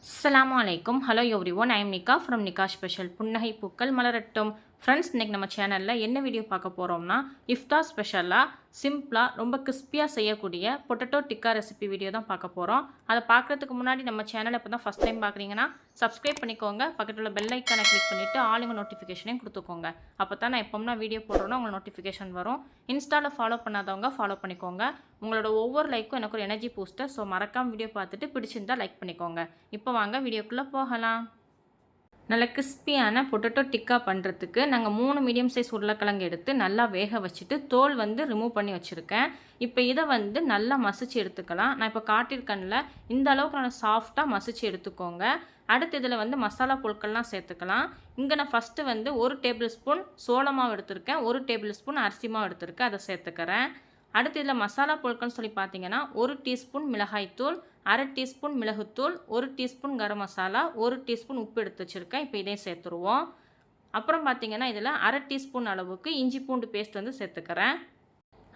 அஸ்ஸலாமு அலைக்கும். Hello everyone, I am nikah from nikah special. புன்னகை பூக்கள் மலரட்டும். ஃப்ரெண்ட்ஸ், இன்றைக்கி நம்ம சேனலில் என்ன வீடியோ பார்க்க போகிறோம்னா, இஃப்தார் ஸ்பெஷலாக சிம்பிளாக ரொம்ப கிறிஸ்பியாக செய்யக்கூடிய பொட்டேட்டோ டிக்கா ரெசிபி வீடியோ தான் பார்க்க போகிறோம். அதை பார்க்குறதுக்கு முன்னாடி நம்ம சேனலை இப்போ தான் ஃபஸ்ட் டைம் பார்க்குறீங்கன்னா சப்ஸ்கிரைப் பண்ணிக்கோங்க. பக்கத்தில் உள்ள பெல் ஐக்கானை கிளிக் பண்ணிவிட்டு ஆளுங்க நோட்டிஃபிகேஷனையும் கொடுத்துக்கோங்க. அப்போ தான் நான் எப்போம்னா வீடியோ போடுறோன்னா உங்களுக்கு நோட்டிஃபிகேஷன் வரும். இன்ஸ்டாவில் ஃபாலோ பண்ணாதவங்க ஃபாலோ பண்ணிக்கோங்க. உங்களோட ஒவ்வொரு லைக்கும் எனக்கு ஒரு எனர்ஜி பூஸ்டர். ஸோ மறக்காமல் வீடியோ பார்த்துட்டு பிடிச்சிருந்தால் லைக் பண்ணிக்கோங்க. இப்போ வாங்க வீடியோக்குள்ளே போகலாம். நல்ல கிறிஸ்பியான பொட்டேட்டோ டிக்கா பண்ணுறதுக்கு நாங்கள் 3 மீடியம் சைஸ் உருளைக்கிழங்கு எடுத்து நல்லா வேக வச்சுட்டு தோல் ரிமூவ் பண்ணி வச்சுருக்கேன். இப்போ இதை நல்லா மசிச்சு எடுத்துக்கலாம். நான் இப்போ காட்டியிருக்கேன்ல, இந்த அளவுக்கு நல்லா சாஃப்டாக மசிச்சு எடுத்துக்கோங்க. அடுத்து இதில் மசாலா பொருட்கள்லாம் சேர்த்துக்கலாம். இங்கே நான் ஃபஸ்ட்டு 1 டேபிள் ஸ்பூன் சோள மாவு எடுத்திருக்கேன், 1 டேபிள் ஸ்பூன் அரிசி மாவு எடுத்திருக்கேன், அதை சேர்த்துக்கிறேன். அடுத்து இதில் மசாலா பொருட்கள்னு சொல்லி பார்த்தீங்கன்னா 1 டீஸ்பூன் மிளகாய்த்தூள், 1/2 டீஸ்பூன் மிளகுத்தூள், 1 டீஸ்பூன் கரம் மசாலா, 1 டீஸ்பூன் உப்பு எடுத்து வச்சுருக்கேன். இப்போ இதையும் சேர்த்துருவோம். அப்புறம் பார்த்தீங்கன்னா இதில் 1/2 டீஸ்பூன் அளவுக்கு இஞ்சி பூண்டு பேஸ்ட் சேர்த்துக்கிறேன்.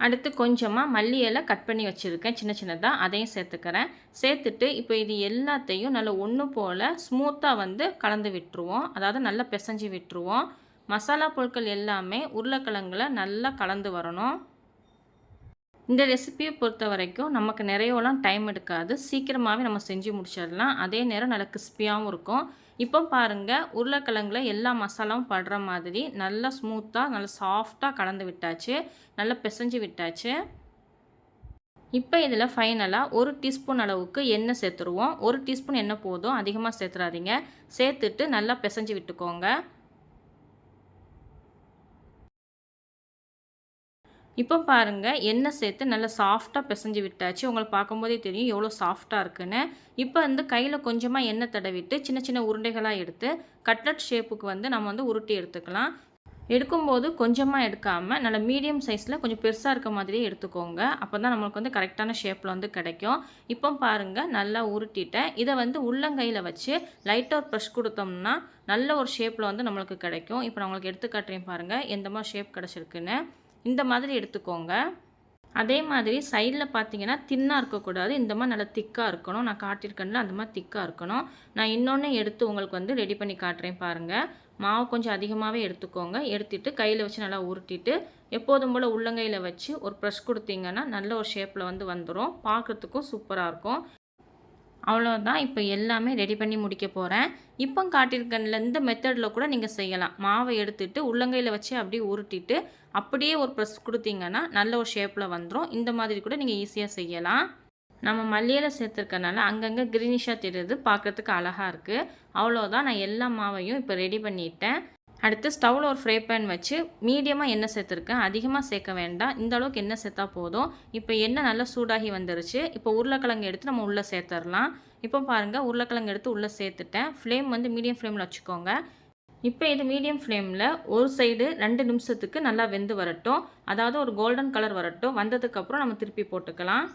அடுத்து கொஞ்சமாக மல்லி இலை கட் பண்ணி வச்சுருக்கேன் சின்ன சின்னதாக, அதையும் சேர்த்துக்கிறேன். சேர்த்துட்டு இப்போ இது எல்லாத்தையும் நல்லா ஒன்று போல் ஸ்மூத்தாக கலந்து விட்டுருவோம். அதாவது நல்லா பிசைஞ்சு விட்டுருவோம். மசாலா பொருட்கள் எல்லாமே உருளைக்கிழங்குல நல்லா கலந்து வரணும். இந்த ரெசிபியை பொறுத்த வரைக்கும் நமக்கு நிறையலாம் டைம் எடுக்காது, சீக்கிரமாகவே நம்ம செஞ்சு முடிச்சிடலாம். அதே நேரம் நல்லா கிறிஸ்பியாகவும் இருக்கும். இப்போ பாருங்கள், உருளைக்கிழங்குல எல்லா மசாலாவும் படுற மாதிரி நல்லா ஸ்மூத்தாக நல்லா சாஃப்டாக கலந்து விட்டாச்சு, நல்லா பிசைஞ்சு விட்டாச்சு. இப்போ இதில் ஃபைனலாக 1 டீஸ்பூன் அளவுக்கு எண்ணெய் சேர்த்துருவோம். 1 டீஸ்பூன் எண்ணெய் போதும், அதிகமாக சேர்த்துறாதீங்க. சேர்த்துட்டு நல்லா பிசைஞ்சு விட்டுக்கோங்க. இப்போ பாருங்கள், எண்ணெய் சேர்த்து நல்லா சாஃப்டாக பிசைஞ்சு விட்டாச்சு. உங்களுக்கு பார்க்கும்போதே தெரியும் எவ்வளோ சாஃப்டாக இருக்குன்னு. இப்போ கையில் கொஞ்சமாக எண்ணெய் தடவிட்டு சின்ன சின்ன உருண்டைகளாக எடுத்து கட்லட் ஷேப்புக்கு நம்ம உருட்டி எடுத்துக்கலாம். எடுக்கும்போது கொஞ்சமாக எடுக்காமல் நல்லா மீடியம் சைஸில் கொஞ்சம் பெருசாக இருக்க மாதிரியே எடுத்துக்கோங்க. அப்போ தான் நம்மளுக்கு கரெக்டான ஷேப்பில் கிடைக்கும். இப்போ பாருங்கள், நல்லா உருட்டிட்டேன். இதை உள்ளங்கையில் வச்சு லைட்டாக ஒரு ப்ரெஷ் கொடுத்தோம்னா நல்ல ஒரு ஷேப்பில் நம்மளுக்கு கிடைக்கும். இப்போ நான் உங்களுக்கு எடுத்து காட்டுறேன் பாருங்கள், எந்த மாதிரி ஷேப் கிடச்சிருக்குன்னு. இந்த மாதிரி எடுத்துக்கோங்க. அதே மாதிரி சைடில் பார்த்தீங்கன்னா தின்னாக இருக்கக்கூடாது, இந்த மாதிரி நல்லா திக்காக இருக்கணும். நான் காட்டியிருக்கேன்ல, அந்த மாதிரி திக்காக இருக்கணும். நான் இன்னொன்று எடுத்து உங்களுக்கு ரெடி பண்ணி காட்டுறேன் பாருங்கள். மாவு கொஞ்சம் அதிகமாகவே எடுத்துக்கோங்க. எடுத்துட்டு கையில் வச்சு நல்லா உருட்டிட்டு எப்போதும் போல் உள்ளங்கையில் வச்சு ஒரு ப்ரெஷ் கொடுத்தீங்கன்னா நல்ல ஒரு ஷேப்பில் வந்துடும். பார்க்குறதுக்கும் சூப்பராக இருக்கும். அவ்வளோதான். இப்போ எல்லாமே ரெடி பண்ணி முடிக்க போகிறேன். இப்போ காட்டியிருக்கேன்ல, இந்த மெத்தடில் கூட நீங்கள் செய்யலாம். மாவை எடுத்துட்டு உள்ளங்கையில் வச்சு அப்படியே உருட்டிட்டு அப்படியே ஒரு ப்ரெஸ் கொடுத்தீங்கன்னா நல்ல ஒரு ஷேப்பில் வந்துடும். இந்த மாதிரி கூட நீங்கள் ஈஸியாக செய்யலாம். நம்ம மல்லியில் சேர்த்துருக்கனால அங்கங்கே கிரீனிஷாக தெரியுது, பார்க்குறதுக்கு அழகாக இருக்குது. அவ்வளோதான். நான் எல்லா மாவையும் இப்போ ரெடி பண்ணிட்டேன். அடுத்து ஸ்டவ்வில் ஒரு ஃப்ரை பேன் வச்சு மீடியமாக எண்ணெய் சேர்த்துருக்கேன், அதிகமாக சேர்க்க வேண்டாம். இந்த அளவுக்கு எண்ணெய் சேர்த்தா போதும். இப்போ எண்ணெய் நல்லா சூடாகி வந்துருச்சு. இப்போ உருளைக்கிழங்கு எடுத்து நம்ம உள்ளே சேர்த்துடலாம். இப்போ பாருங்கள், உருளைக்கிழங்கு எடுத்து உள்ளே சேர்த்துட்டேன். ஃப்ளேம் மீடியம் ஃப்ளேமில் வச்சுக்கோங்க. இப்போ இது மீடியம் ஃப்ளேமில் ஒரு சைடு 2 நிமிஷத்துக்கு நல்லா வெந்து வரட்டும். அதாவது ஒரு கோல்டன் கலர் வரட்டும். வந்ததுக்கப்புறம் நம்ம திருப்பி போட்டுக்கலாம்.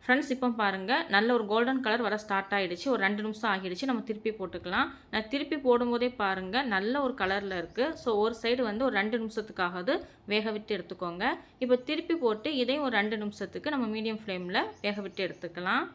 ஃப்ரெண்ட்ஸ், இப்போ பாருங்கள், நல்ல ஒரு கோல்டன் கலர் வர ஸ்டார்ட் ஆகிடுச்சு. ஒரு 2 நிமிஷம் ஆகிடுச்சு. நம்ம திருப்பி போட்டுக்கலாம். நான் திருப்பி போடும்போதே பாருங்கள் நல்ல ஒரு கலரில் இருக்குது. ஸோ ஒரு சைடு ஒரு 2 நிமிஷத்துக்காவது வேக விட்டு எடுத்துக்கோங்க. இப்போ திருப்பி போட்டு இதையும் ஒரு 2 நிமிஷத்துக்கு நம்ம மீடியம் ஃப்ளேமில் வேக விட்டு எடுத்துக்கலாம்.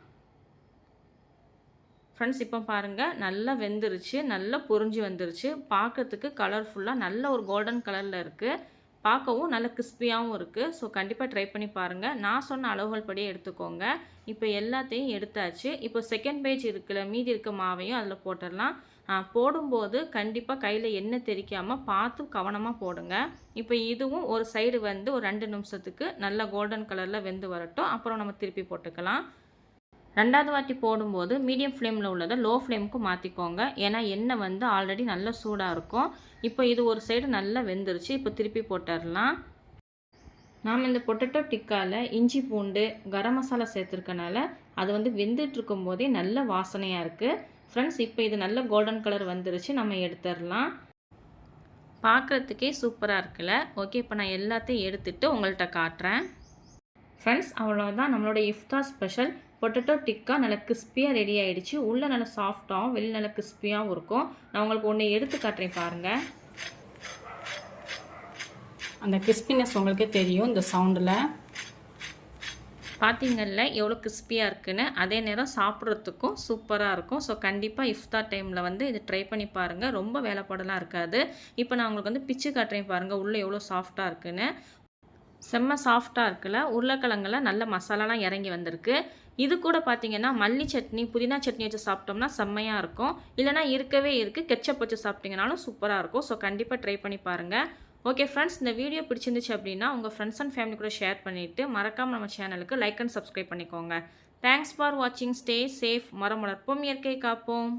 ஃப்ரெண்ட்ஸ், இப்போ பாருங்கள் நல்லா வெந்துருச்சு, நல்லா பொரிஞ்சு வந்துருச்சு. பார்க்கறதுக்கு கலர்ஃபுல்லாக நல்ல ஒரு கோல்டன் கலரில் இருக்குது. பார்க்கவும் நல்ல கிறிஸ்பியாகவும் இருக்குது. ஸோ கண்டிப்பாக ட்ரை பண்ணி பாருங்கள். நான் சொன்ன அளவுகள் படியே எடுத்துக்கோங்க. இப்போ எல்லாத்தையும் எடுத்தாச்சு. இப்போ செகண்ட் பேஜ் இருக்குல்ல, மீதி இருக்க மாவையும் அதில் போட்டுடலாம். போடும்போது கண்டிப்பாக கையில் எண்ணெய் தெறிக்காமல் பார்த்து கவனமாக போடுங்க. இப்போ இதுவும் ஒரு சைடு ஒரு 2 நிமிஷத்துக்கு நல்லா கோல்டன் கலரில் வெந்து வரட்டும். அப்புறம் நம்ம திருப்பி போட்டுக்கலாம். 2வது வாட்டி போடும்போது மீடியம் ஃப்ளேமில் உள்ளதை லோ ஃப்ளேமுக்கு மாற்றிக்கோங்க. ஏன்னா எண்ணெய் ஆல்ரெடி நல்லா சூடாக இருக்கும். இப்போ இது ஒரு சைடு நல்லா வெந்துருச்சு. இப்போ திருப்பி போட்டுடலாம். நாம் இந்த பொட்டேட்டோ டிக்காவில் இஞ்சி பூண்டு கரம் மசாலா சேர்த்துருக்கனால அது வெந்துட்டு இருக்கும் போதே நல்ல வாசனையாக இருக்குது. ஃப்ரெண்ட்ஸ், இப்போ இது நல்ல கோல்டன் கலர் வந்துருச்சு. நம்ம எடுத்துடலாம். பார்க்குறதுக்கே சூப்பராக இருக்குல்ல. ஓகே, இப்போ நான் எல்லாத்தையும் எடுத்துகிட்டு உங்கள்கிட்ட காட்டுறேன். ஃப்ரெண்ட்ஸ், அவ்வளோதான். நம்மளோட இஃப்தார் ஸ்பெஷல் பொட்டேட்டோ டிக்கா நல்லா கிறிஸ்பியாக ரெடி ஆகிடுச்சு. உள்ளே நல்லா சாஃப்டாகவும் வெளியே நல்லா கிறிஸ்பியாகவும் இருக்கும். நான் உங்களுக்கு ஒன்று எடுத்து காட்டுறேன் பாருங்கள். அந்த கிறிஸ்பினஸ் உங்களுக்கே தெரியும் இந்த சவுண்டில். பார்த்தீங்கல்ல எவ்வளோ கிறிஸ்பியாக இருக்குன்னு. அதே நேரம் சாப்பிட்றதுக்கும் சூப்பராக இருக்கும். ஸோ கண்டிப்பாக இஃப்தார் டைமில் வந்து இது ட்ரை பண்ணி பாருங்கள். ரொம்ப வேலைப்பாடெல்லாம் இருக்காது. இப்போ நான் உங்களுக்கு வந்து பிச்சு காட்டுறேன் பாருங்கள், உள்ளே எவ்வளோ சாஃப்ட்டாக இருக்குன்னு. செம்ம சாஃப்ட்டாக இருக்குல்ல. உருளைக்கிழங்குல நல்ல மசாலாலாம் இறங்கி வந்திருக்கு. இது கூட பார்த்தீங்கன்னா மல்லி சட்னி, புதினா சட்னி வச்சு சாப்பிட்டோம்னா செம்மையாக இருக்கும். இல்லைனா இருக்கவே இருக்குது, கெச்சப் வச்சு சாப்பிட்டிங்கனாலும் சூப்பராக இருக்கும். ஸோ கண்டிப்பாக ட்ரை பண்ணி பாருங்கள். ஓகே ஃப்ரெண்ட்ஸ், இந்த வீடியோ பிடிச்சிருந்துச்சு அப்படின்னா உங்கள் ஃப்ரெண்ட்ஸ் அண்ட் ஃபேமிலி கூட ஷேர் பண்ணிவிட்டு மறக்காமல் நம்ம சேனலுக்கு லைக் அண்ட் சப்ஸ்கிரைப் பண்ணிக்கோங்க. தேங்க்ஸ் ஃபார் வாட்சிங். Stay safe. மரம் வளர்ப்போம், இயற்கை காப்போம்.